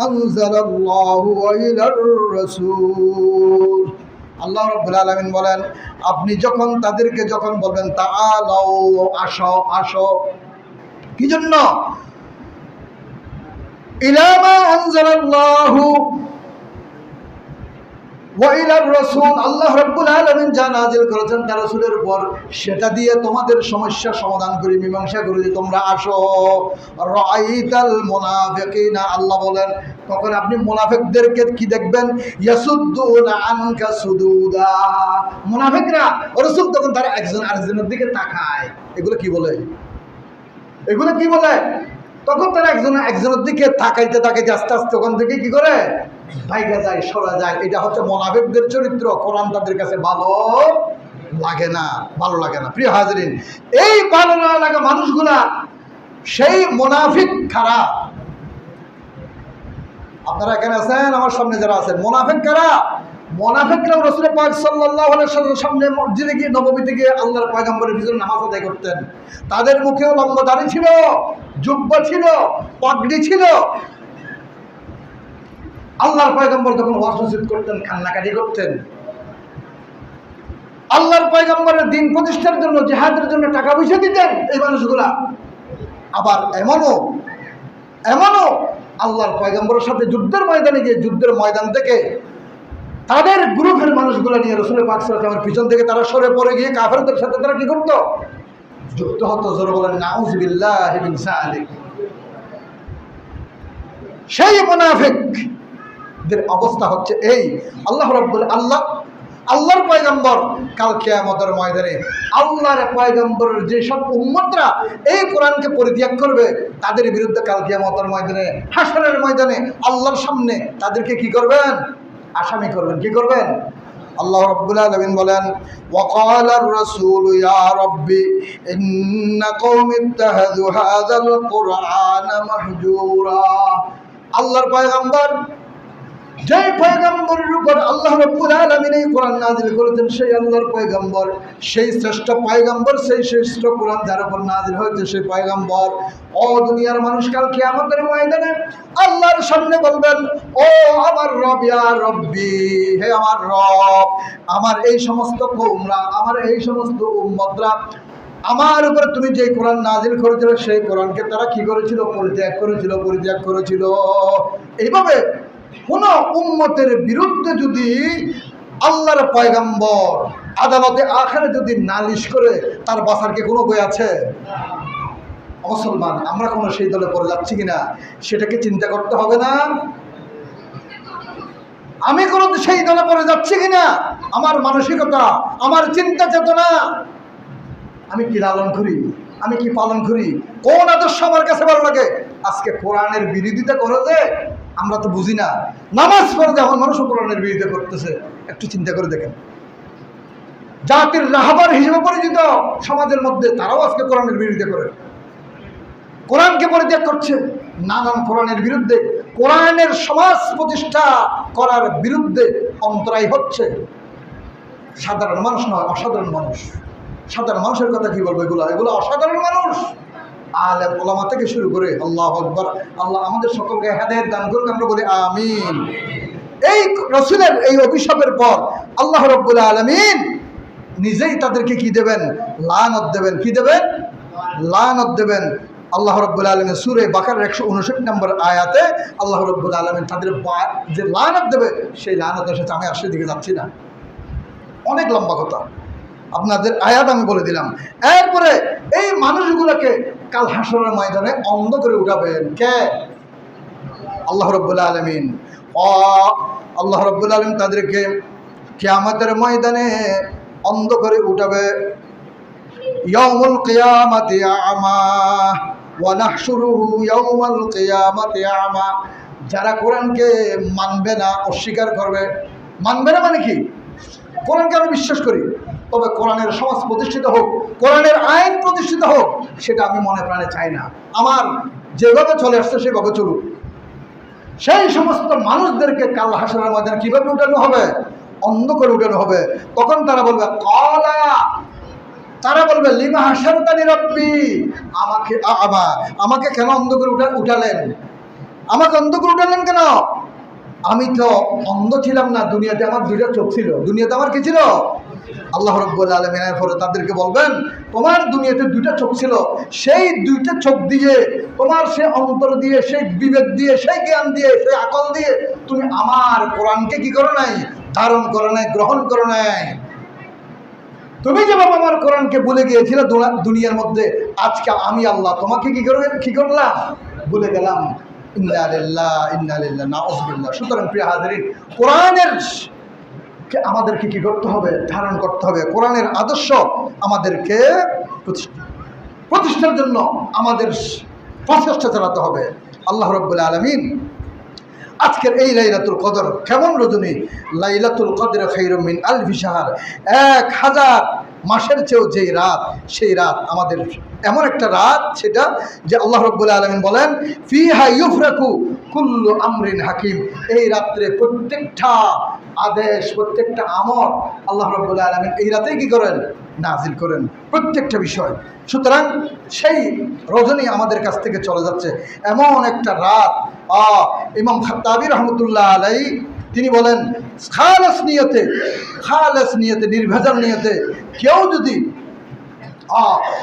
أَنزَلَ اللَّهُ وَإِلَى الرَّسُولِ, আল্লাহ রাব্বুল আলামিন বলেন আপনি যখন তাদেরকে যখন বলবেন তাআলাও, আসো আসো, কি জন্য? ইলা মা আনজালাল্লাহু ওয়া ইলার রাসূল, আল্লাহ রাব্বুল আলামিন যা নাযিল করেছেন তার রাসূলের উপর, সেটা দিয়ে তোমাদের সমস্যা সমাধান করে, মীমাংসা করে দিয়ে তোমরা আসো। রাআইতাল মুনাফিকিনা, আল্লাহ বলেন তখন আপনি মুনাফিকদেরকে কি দেখবেন? ইয়াসুদ্দুনা আনকা সুদুদা, মুনাফিকরা রাসূল তখন তারা একজন আরেকজনের দিকে তাকায়। এগুলো কি বলে? এগুলো কি বলে? তখন তারা একজনের দিকে তাকাইতে তাকাইতে আস্তে আস্তে ওখান থেকে কি করে? ভাইগা যায়, সরা যায়। এটা হচ্ছে মুনাফিকদের চরিত্র। কোরআন তাদের কাছে ভালো লাগে না, ভালো লাগে না। প্রিয় হাজিরিন, এই ভালো না লাগা মানুষগুলা সেই মুনাফিক খারাপ। আপনারা এখানে আছেন, আমার সামনে যারা আছেন, মুনাফিক কারা? মুনাফিকরা রাসূল পাক সাল্লাল্লাহু আলাইহি ওয়াসাল্লামের সামনে মসজিদে গিয়ে, নববীতে গিয়ে আল্লাহর পয়গম্বরের পিছনে নামাজ আদায় করতেন। তাদের মুখেও লম্বা দাড়ি ছিল, জুব্বা ছিল, পাগড়ি ছিল। আল্লাহর পয়গম্বর যখন ওয়াজ নসিহত করতেন, কান্নাকাটি করতেন। আল্লাহর পয়গম্বরের দ্বীন প্রতিষ্ঠার জন্য, জিহাদের জন্য টাকা পয়সা দিতেন এই মানুষগুলা। আবার এমনও আল্লাহর পয়গম্বরের সাথে যুদ্ধের ময়দানে গিয়ে, যুদ্ধের ময়দান থেকে তাদের গ্রুপের মানুষগুলো নিয়ে রাসূল পাক সাল্লাল্লাহু আলাইহি ওয়াসাল্লামের পিছন থেকে তারা সরে পড়ে গিয়ে কাফেরদের সাথে তারা কি করতো? যুক্ত হতো। জোরে বলেন নাউযুবিল্লাহি মিন যালিক। সেই মুনাফিকদের অবস্থা হচ্ছে এই। আল্লাহ আল্লাহর পয়গম্বর কাল কিয়ামতের ময়দানে আল্লাহর পয়গম্বরের যেসব উম্মতরা এই কোরআনকে পরিত্যাগ করবে তাদের বিরুদ্ধে কাল কিয়ামতের ময়দানে, হাসরের ময়দানে আল্লাহর সামনে তাদেরকে কি করবেন? আসামি করবেন। কি করবেন? আল্লাহ রাব্বুল আলামিন বলেন, ওয়াকালার রাসূলু ইয়া রাব্বি ইন্না কওমি ইত্তাহাযু হাযাল কুরআনা মাহজুরা। আল্লাহর পয়গম্বর, যে পয়গম্বরের উপর আল্লাহ রাব্বুল আলামিন এই কোরআন নাযিল করেছেন, সেই আল্লাহর পয়গম্বর, সেই শ্রেষ্ঠ পয়গম্বর, সেই শ্রেষ্ঠ কোরআন যার উপর নাযিল হয়েছে সেই পয়গম্বর ও দুনিয়ার মানুষ কাল কিয়ামতের ময়দানে আল্লাহর সামনে বলবেন, ও আমার রব, ইয়া রব্বি, হে আমার রব, আমার এই সমস্ত কওমরা, আমার এই সমস্ত উম্মতরা আমার উপরে তুমি যে কোরআন নাযিল করেছিলে সেই কোরআনকে তারা কি করেছিল? পরিত্যাগ করেছিল। এইভাবে কোন উম্মতের বিরুদ্ধে যদি আল্লাহর পয়গম্বর আদালতে আখিরে যদি নালিশ করে তার বাঁচার কি কোনো বই আছে? মুসলমান আমরা কোনো সেই দলে পড়ে যাচ্ছি কিনা সেটাকে চিন্তা করতে হবে না? আমি কোনো সেই দলে পড়ে যাচ্ছি কিনা, আমার মানসিকতা, আমার চিন্তা চেতনা, আমি কি লালন করি, আমি কি পালন করি, কোন আদর্শ আমার কাছে ভালো লাগে? আজকে কোরআনের বিরোধিতা করে যে আমরা তো বুঝি না, নামাজ পড়ে যখন মানুষও কোরআনের বিরোধিতা করতেছে, একটু চিন্তা করে দেখেন। জাতির রাহবার হিসেবে পরিচিত সমাজের মধ্যে তারাও আজকে কোরআনের বিরোধিতা করে, কোরআনকে পরিত্যাগ করছে, নানান কোরআনের বিরুদ্ধে, কোরআনের সমাজ প্রতিষ্ঠা করার বিরুদ্ধে অন্তরায় হচ্ছে। সাধারণ মানুষ নয়, অসাধারণ মানুষ। সাধারণ মানুষের কথা কি বলবো? এগুলো অসাধারণ মানুষ, আলেম ওলামা থেকে শুরু করে। আল্লাহু আকবার। আল্লাহ আমাদের সকলকে হেদায়েত দান করুন, আমরা বলি আমিন। এই রাসূলের এই অভিশাপের পর আল্লাহ রাব্বুল আলামিন নিজেই তাদেরকে কি দেবেন? লানত দেবেন। কি দেবেন? লানত দেবেন। আল্লাহ রাব্বুল আলামিন সূরা বাকারার 159 নম্বর আয়াতে আল্লাহ রাব্বুল আলামিন তাদের যে লানত দেবে সেই লানত এসেছে। আমি আর সেদিকে যাচ্ছি না, অনেক লম্বা কথা, আপনাদের আয়াত আমি বলে দিলাম। এরপরে এই মানুষগুলোকে কাল হাসরের ময়দানে অন্ধ করে উঠাবেন কে? আল্লাহ রাব্বুল আলামিন। আল্লাহ রাব্বুল আলামিন তাদেরকে কিয়ামতের ময়দানে অন্ধ করে উঠাবে। ইয়াউমুল কিয়ামাতি আমা ওয়া নাহশুরুহু ইয়াউমাল কিয়ামাতি আমা। যারা কোরআনকে মানবে না, অস্বীকার করবে, মানবে না মানে কি? কোরআনকে আমি বিশ্বাস করি, তবে কোরআনের সমাজ প্রতিষ্ঠিত হোক, কোরআনের আইন প্রতিষ্ঠিত হোক, সেটা আমি মনে প্রাণে চাই না। আমার যেভাবে চলে আসছে সেভাবে চলুক। সেই সমস্ত মানুষদেরকে কাল হাসরের ময়দানে কিভাবে উঠানো হবে? অন্ধ করে উঠানো হবে। তখন তারা বলবে কলা, তারা বলবে লিমা হাসারতানি রব্বি, আমাকে কেন অন্ধ করে উঠালেন? আমাকে অন্ধ করে উঠালেন কেন? আমি তো অন্ধ ছিলাম না, দুনিয়াতে আমার দুইটা চোখ ছিল। দুনিয়াতে আমার কি ছিল? আল্লাহ রাব্বুল আলামিনের পরে তাদেরকে বলবেন, তোমার দুনিয়াতে দুইটা চোখ ছিল, সেই দুইটা চোখ দিয়ে, তোমার সে অন্তর দিয়ে, সেই বিবেক দিয়ে, সেই জ্ঞান দিয়ে, সেই আকল দিয়ে তুমি আমার কোরআনকে কি করো নাই? ধারণ করো নাই, গ্রহণ করো নাই। তুমি যেভাবে আমার কোরআনকে ভুলে গিয়েছিলে দুনিয়ার মধ্যে, আজকে আমি আল্লাহ তোমাকে কি করলাম? ভুলে গেলাম। ইন্না লিল্লাহি ইন্না ইলাইহি নাউযুবিল্লাহ। সুতরাং প্রিয় হাজিরিন, কোরআনের আমাদেরকে কি করতে হবে? ধারণ করতে হবে। কোরআনের আদর্শ আমাদেরকে প্রতিষ্ঠার জন্য আমাদের প্রচেষ্টা চালাতে হবে। আল্লাহ রাব্বুল আলামিন আজকের এই লাইলাতুল কদর কেমন রজনী! লাইলাতুল কদর খায়রুম মিন আলফি শাহর। 1000 মাসের চেয়েও যেই রাত, সেই রাত আমাদের এমন একটা রাত, সেটা যে আল্লাহ রাব্বুল আলামিন বলেন ফিহা ইউফরাকু কুল্লু আমরিন হাকিম। এই রাত্রে প্রত্যেকটা আদেশ, প্রত্যেকটা আমর আল্লাহ রাব্বুল আলামিন এই রাতেই কি করেন? নাজিল করেন, প্রত্যেকটা বিষয়। সুতরাং সেই রজনী আমাদের কাছ থেকে চলে যাচ্ছে, এমন একটা রাত। ইমাম খাত্তাবী রহমতুল্লাহ আলাইহি তিনি বলেন, খালেস নিয়তে, নির্ভেজাল নিয়তে কেউ যদি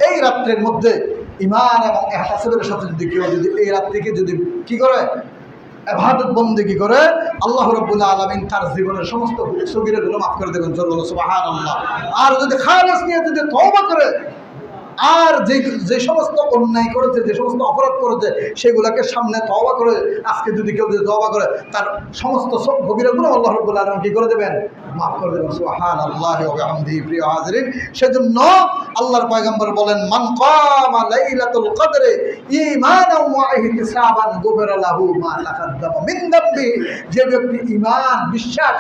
এই রাত্রের মধ্যে ঈমান এবং ইহতিসাবের সাথে যদি কেউ যদি এই রাত্রিকে যদি কি করে? ইবাদত বন্দেগী করে, আল্লাহ রাব্বুল আলামিন তার জীবনের সমস্ত সগীরাগুলো মাফ করে দেবেন। সুবহানাল্লাহ। আর যদি খালেস নিয়তে যদি তওবা করে, আর যে যে সমস্ত অন্যায় করেছে, যে সমস্ত অপরাধ করেছে, সেগুলোকে সামনে তওবা করে আজকে যদি কেউ যদি তওবা করে, তার সমস্ত গভীরা গুনাহ আল্লাহ রাব্বুল আলামিন কি করে দেবেন? মাফ করে দেবেন। সুবহানাল্লাহি ওয়া বিহামদিহি। প্রিয় হাজিরিন, সেজন্য আল্লাহর পয়গম্বর বলেন, মান কামা লাইলাতুল কদরে ঈমানাও ওয়া ইহতিসাবান গুফিরা লাহু মা তাকাদ্দামা মিন যামবি। যে ব্যক্তি ঈমান, বিশ্বাস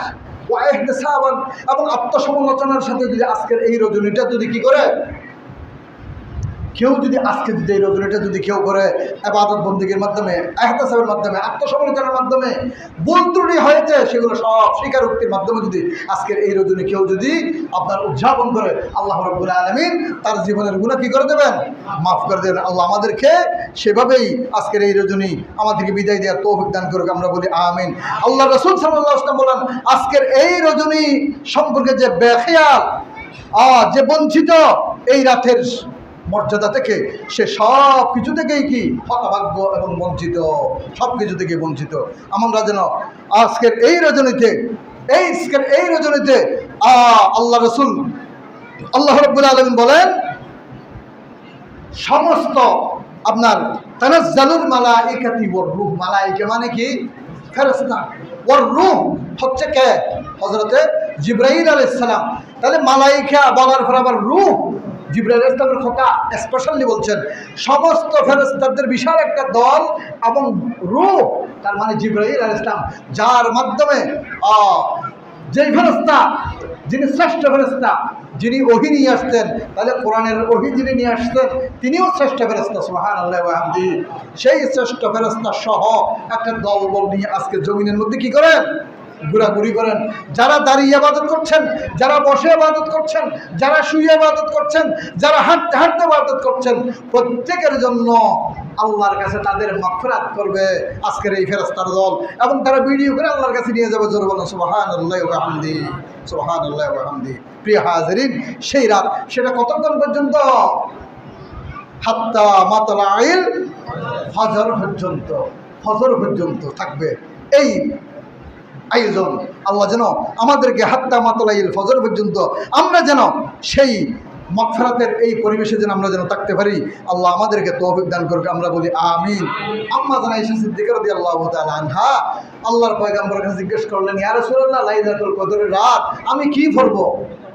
ওয়া ইহতিসাবান এবং আত্মসমালোচনার সাথে যদি আজকের এই রজনীটা যদি কি করে, কেউ যদি আজকে যদি এই রজনীটা যদি কেউ করে ইবাদত বন্দেগীর মাধ্যমে, ইহতিসাবের মাধ্যমে, আত্মসমালোচনার মাধ্যমে, ভুল ত্রুটি হয়েছে সেগুলো সব স্বীকারোক্তির মাধ্যমে যদি আজকের এই রজনী কেউ যদি আপনার উদযাপন করে, আল্লাহ রাব্বুল আলামিন তার জীবনের গুনাহ কি করে দেবেন? মাফ করে দেবেন। আল্লাহ আমাদেরকে সেভাবেই আজকের এই রজনী আমাদেরকে বিদায় দেওয়ার তৌফিক দান করুক, আমরা বলি আমিন। আল্লাহ রাসূল সাল্লাল্লাহু আলাইহি ওয়াসাল্লাম বলেন, আজকের এই রজনী সম্পর্কে যে বেখেয়াল, যে বঞ্চিত এই রাতের মর্যাদা থেকে, সে সব কিছু থেকেই কি হতভাগ্য এবং বঞ্চিত, সব কিছু থেকে বঞ্চিত। আমরা যেন আজকের এই রজনীতে আল্লাহ রাসূল আল্লাহ রাব্বুল আলামিন বলেন, সমস্ত আপনার তানাজ্জালুল মালাইকাতি ওয়ার রূহ, মালাইকা মানে কি? ফেরেশতা। ওয়ার রূহ হচ্ছে কে? হযরতে জিবরাইল আলাইহিস সালাম। তাহলে মালাইকা বলার পর আবার রূহ, জিবরাইল আলাইহিস সালামের কথা স্পেশালি বলছেন, সমস্ত ফেরেশতাদের বিশাল একটা দল এবং রূহ, তার মানে জিবরাইল আলাইহিস সালাম, যার মাধ্যমে যেই ফেরেশতা, যিনি শ্রেষ্ঠ ফেরেশতা, যিনি ওহী নিয়ে আসতেন, তাহলে কোরআনের ওহী যিনি নিয়ে আসতেন তিনিও শ্রেষ্ঠ ফেরেশতা। সুবহানাল্লাহি ওয়া বিহামদিহি। সেই শ্রেষ্ঠ ফেরেশতা সহ একটা দলবল নিয়ে আজকে জমিনের মধ্যে কি করেন? ঘোরাঘুরি করেন। যারা দাঁড়িয়ে ইবাদত করছেন, যারা বসে ইবাদত করছেন, যারা শুয়ে ইবাদত করছেন, যারা হাঁটতে হাঁটতে ইবাদত করছেন, প্রত্যেকের জন্য আল্লাহর কাছে তাদের মাগফিরাত করবে আজকের এই ফেরেশতার দল, এবং তারা ভিডিও করে আল্লাহর কাছে নিয়ে যাবে। জোরে বলেন সুবহানাল্লাহি ওয়া বিহামদিহি, সুবহানাল্লাহি ওয়া বিহামদিহি। প্রিয় হাজিরিন, সেই রাত, সেটা কতক্ষণ পর্যন্ত? হাত্তা মাতলাইল ফজর পর্যন্ত, ফজর পর্যন্ত থাকবে এই আয়োজন। আল্লাহ যেন আমাদেরকে হাত্তা মাতলাইল ফজর পর্যন্ত আমরা যেন সেই মাগফিরাতের এই পরিবেশে যেন আমরা যেন থাকতে পারি, আল্লাহ আমাদেরকে তৌফিক দান করুক, আমরা বলি আমিন। আম্মা জানা আয়েশা সিদ্দিকা রাদিয়াল্লাহু তাআলা আনহা আল্লাহর পয়গম্বরের কাছে জিজ্ঞেস করলেন, ইয়া রাসূলুল্লাহ, লাইলাতুল কদরের রাত আমি কি পড়ব,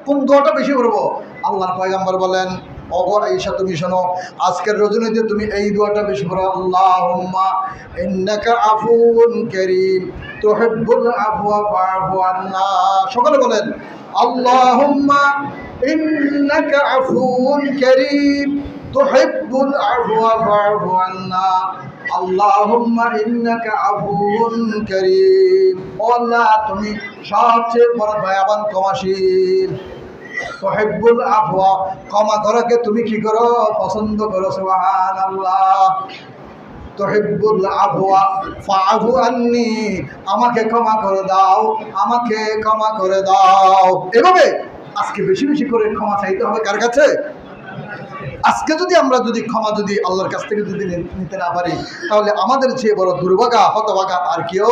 কোন দোয়াটা বেশি পড়ব? আল্লাহর পয়গম্বর বলেন, ওগো আয়েশা, তুমি শোনো, আজকের রজনীতে তুমি এই দোয়াটা বেশি পড়ো, আল্লাহুম্মা ইন্নাকা আফুউন কারীম তুহিব্বুল আফওয়া ফাআফু আন্না। সকলে বলেন, আল্লাহুম্মা ইন্নাকা আফুউন কারীম তুহিব্বুল আফওয়া ফাআফু আন্না। আল্লাহুম্মা ইন্নাকা আফুউন কারীম। ও আল্লাহ, তুমি সবচেয়ে বড় দয়াবান, ক্ষমাশীল। তুহিব্বুল আফওয়া, ক্ষমা করাকে তুমি কি করো? পছন্দ করো। সুবহানাল্লাহ। তুহিব্বুল আফওয়া ফাআফু আন্নি, আমাকে ক্ষমা করে দাও, আমাকে ক্ষমা করে দাও। এভাবে আজকে বেশি বেশি করে ক্ষমা চাইতে হবে কার কাছে? আজকে যদি আমরা যদি ক্ষমা যদি আল্লাহর কাছ থেকে যদি নিতে না পারি, তাহলে আমাদের চেয়ে বড় দুর্ভাগা, হতভাগা আর কেউ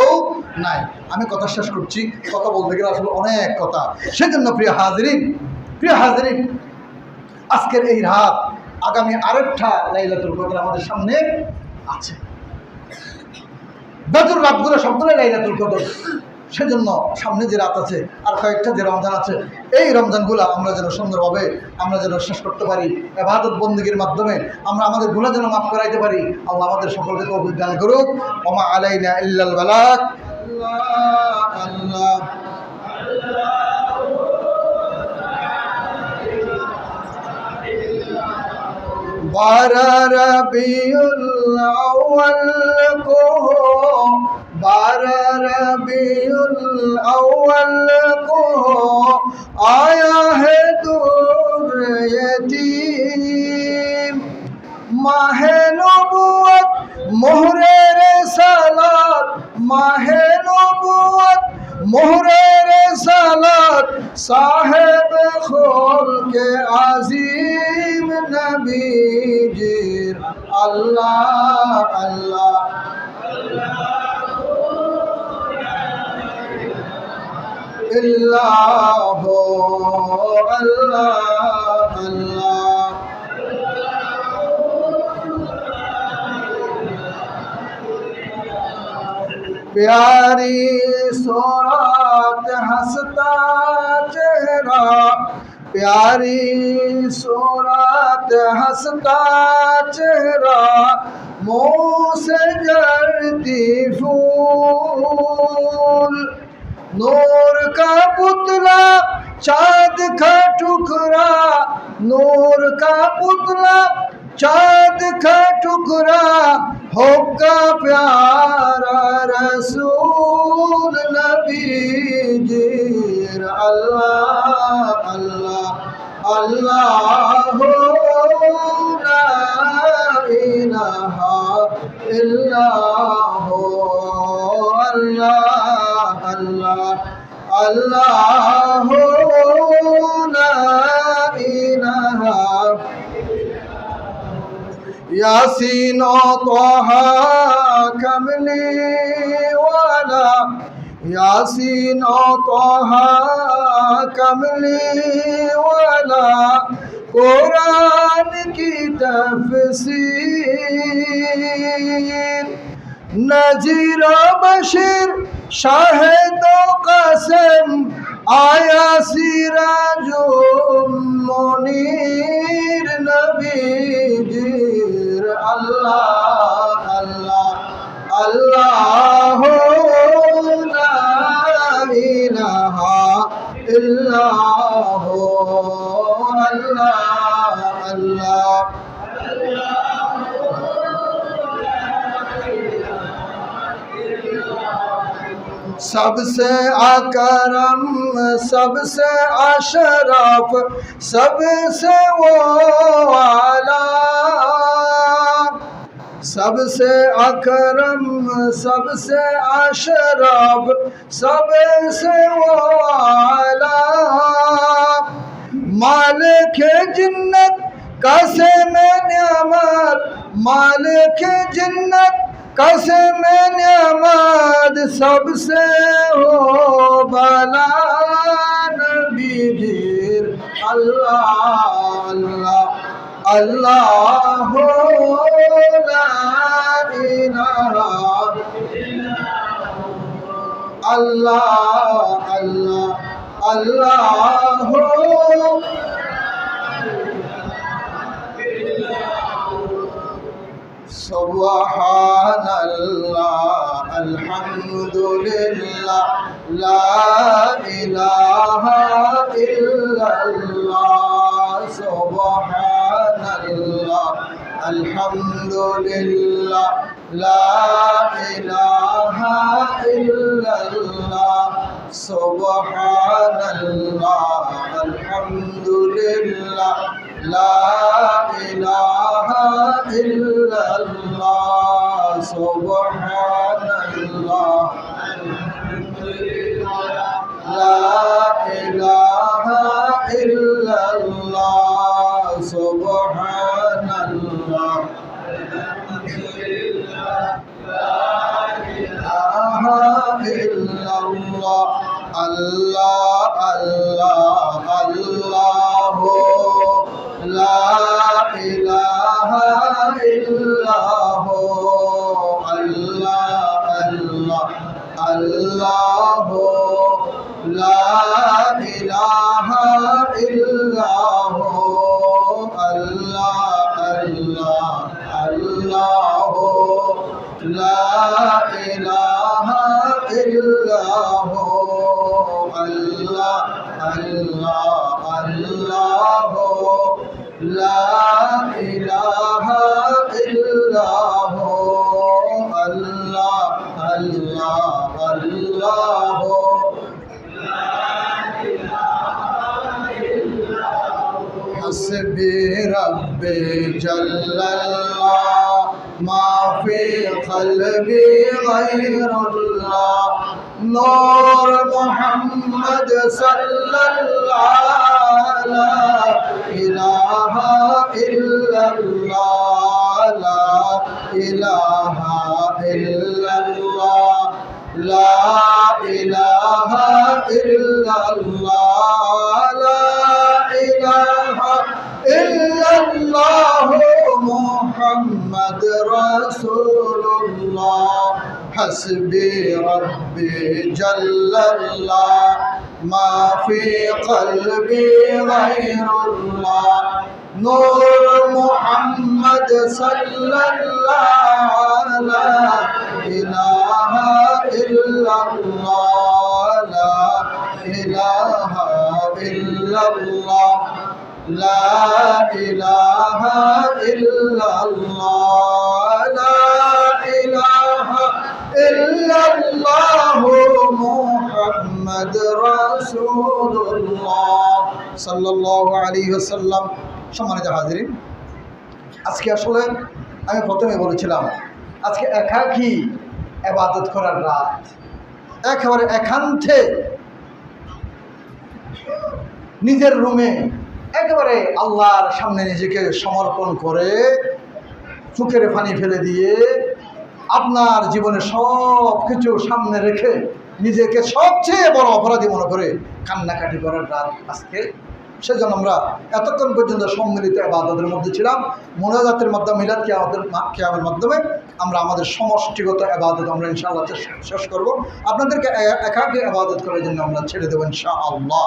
নাই। আমি কথা শেষ করছি, কথা বলতে গেলে আসলে অনেক কথা। সেজন্য প্রিয় হাজিরিন, আজকের এই রাত, আগামী আরেকটা লাইলাতুল কদর আমাদের সামনে আছে। বদর রাতগুলো সবগুলোই লাইলাতুল কদর। সেজন্য সামনে যে রাত আছে আর কয়েকটা যে রমজান আছে, এই রমজানগুলো আমরা যেন সুন্দরভাবে আমরা যেন শেষ করতে পারি, ইবাদত বন্দেগীর মাধ্যমে আমরা আমাদের গুনাহ যেন মাফ করাইতে পারি। আল্লাহ আমাদের সকলকে তৌফিক দান করুক। ওমা আলাইনা ইল্লাল বালাগ। আল্লাহ বারা রবিউল আউয়াল কো, বারা রবিউল আউয়াল কো আয়া হে দূর यतीम, মাহে নবুয়ত মোহরে রিসালাত, মাহে নবুয়ত মোহরে রিসালাত, সাহেব খুলকে আজিম নবীজির। আল্লাহ আল্লাহ ইল্লাহু আল্লাহ আল্লাহ। प्यारी सूरत हंसता चेहरा, प्यारी सूरत हंसता चेहरा, मुँह से जरती फूल। नूर का पुतला चाँद का टुकड़ा, नूर का पुतला चाँद का टुकड़ा, होगा प्यारा रसूल नबी जी। अल्लाह अल्लाह अल्लाह ला इलाहा इल्लल्लाह, अल्लाह अल्लाह अल्लाह ला इलाहा। यासीन तोहा कमली वाला, यासीन तोहा कमली वाला, कुरान की तफसीर। नज़ीर बशीर शाहिद क़सम, आया सिराजो मुनीर नबी जीर। अल्लाह अल्लाह अल्लाह ला इलाहा इल्लल्लाह, अल्लाह अल्लाह। सबसे अकरम सबसे अशरफ सबसे वो आला, सबसे अकरम सबसे अशरफ सबसे वो आला। मालिक जिन्नत कसम नियामत, मालिक जिन्नत कसम नियामत, सबसे हो भला नबी जीर। अल्लाह अल्लाह अल्लाह ला इलाहा, अल्लाह अल्लाह अल्लाह। सुब्हानल्लाह अल्हम्दुलिल्लाह ला इलाहा इल्लल्लाह, सुब्हानल्लाह अल्हम्दुलिल्लाह ला इलाहा इल्लल्लाह, सुब्हानल्लाह अल्हम्दुलिल्लाह ला इलाहा इल्लल्लाह, सुब्हानल्लाह ला इलाहा इल्लल्लाह, सुब्हानल्लाह इल्लल्लाह। अल्लाह अल्लाह अल्लाह ला इलाहा इल्लल्लाह, अल्लाह अल्लाह अल्लाह ला इलाहा इल्लल्लाह, अल्लाह अल्लाह अल्लाह ला इलाहा इल्लल्लाह, अल्लाह अल्लाह अल्लाह ला इलाहा इल्लल्लाह, अल्लाह अल्लाह अल्लाह हस्बी रब्बी जल्लल्लाह मा फी क़ल्बी गैरुल्लाह, नूर मोहम्मद सल्लल्लाहु ला इलाहा इल्लल्लाह, ला इलाहा इल्लल्लाह, ला इलाहा इल्लल्लाह, ला इलाहा इल्लल्लाह मुहम्मद रसूलुल्लाह, حسبي ربي جل الله ما في قلبي غير الله نور محمد صلى الله لا إله إلا الله لا إله إلا الله لا إله إلا الله لا إله إلا الله محمد رسول الله صلى الله عليه وسلم সম্মানিত হাজিরিন, আজকে আসলে আমি প্রথমে বলেছিলাম আজকে একাকী ইবাদত করার রাত, একেবারে একান্তে নিজের রুমে একেবারে আল্লাহর সামনে নিজেকে সমর্পণ করে চোখের পানি ফেলে দিয়ে আপনার জীবনে সব কিছু সামনে রেখে নিজেকে সবচেয়ে বড় অপরাধী মনে করে কান্নাকাটি করার রাত আজকে। সেজন্য আমরা এতক্ষণ পর্যন্ত সম্মিলিত ইবাদতের মধ্যে ছিলাম। মোনাজাতের মাধ্যমে, মিলাদ কিয়ামের মাধ্যমে আমরা আমাদের সমষ্টিগত ইবাদত আমরা ইনশাআল্লাহ শেষ করব। আপনাদেরকে একাকী ইবাদত করার জন্য আমরা ছেড়ে দেবো ইনশাআল্লাহ।